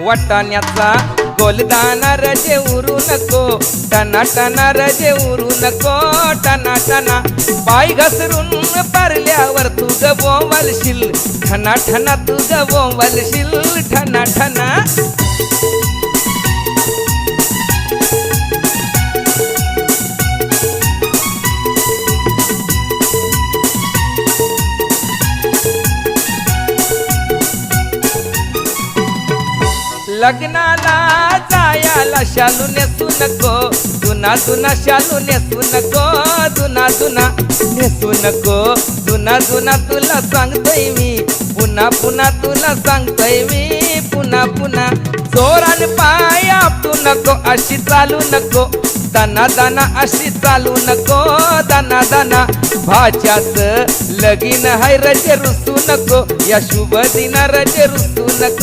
वाटाण्याचा गोलदाना रजे उरू नको, टना टना रजे उरू नको, टना टना पाय घसरून पारल्यावर तू गवलशील, ठना ठना तू गवलशील, ठना ठना. लग्नाला जायाला शालू नेसू नको, जुना जुना शालू नेसू नको, जुना जुना नेसू नको, जुना जुना तुला सांगतोय मी, पुन्हा पुन्हा तुला सांगतोय मी, पुन्हा पुन्हा. जोरान पाय आपटू नको, अशी चालू नको, दाना दाना अशी चालू नको, दाना दाना. भाच्याच लगीन हाय रजे रुसू नको, या शुभ दिना रजे रुसू नको.